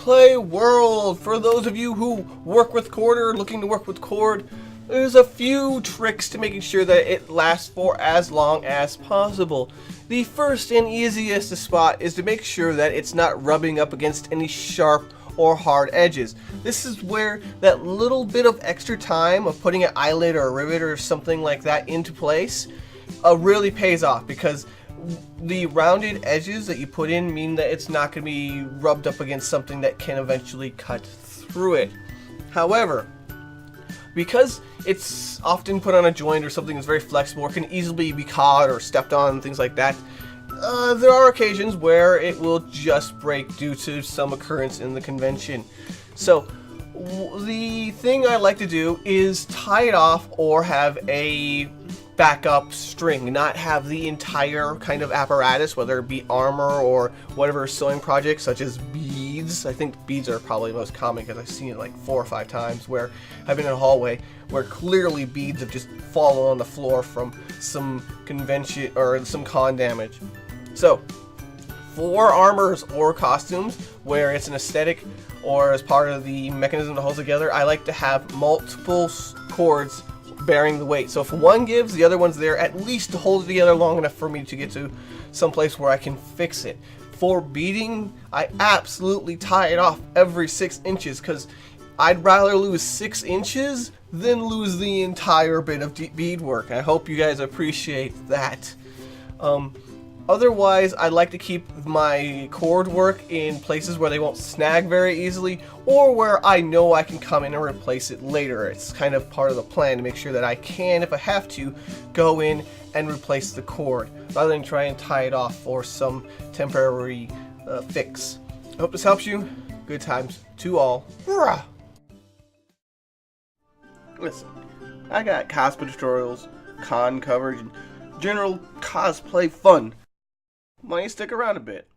cosplay world. For those of you who work with cord or are looking to work with cord, there's a few tricks to making sure that it lasts for as long as possible. The first and easiest to spot is to make sure that it's not rubbing up against any sharp or hard edges. This is where that little bit of extra time of putting an eyelet or a rivet or something like that into place really pays off, because the rounded edges that you put in mean that it's not going to be rubbed up against something that can eventually cut through it. However, because it's often put on a joint or something that's very flexible or can easily be caught or stepped on and things like that, there are occasions where it will just break due to some occurrence in the convention. So the thing I like to do is tie it off or have a backup string, not have the entire kind of apparatus, whether it be armor or whatever sewing project, such as beads. I think beads are probably the most common because I've seen it like 4 or 5 times where I've been in a hallway where clearly beads have just fallen on the floor from some convention or some con damage. So for armors or costumes where it's an aesthetic or as part of the mechanism to hold together, I like to have multiple cords bearing the weight. So if one gives, the other one's there at least to hold it together long enough for me to get to some place where I can fix it. For beading, I absolutely tie it off every 6 inches, because I'd rather lose 6 inches than lose the entire bit of beadwork. I hope you guys appreciate that. Otherwise, I like to keep my cord work in places where they won't snag very easily, or where I know I can come in and replace it later. It's kind of part of the plan to make sure that I can, if I have to, go in and replace the cord, rather than try and tie it off for some temporary fix. I hope this helps you. Good times to all. Rah! Listen, I got cosplay tutorials, con coverage, and general cosplay fun. Why don't you stick around a bit?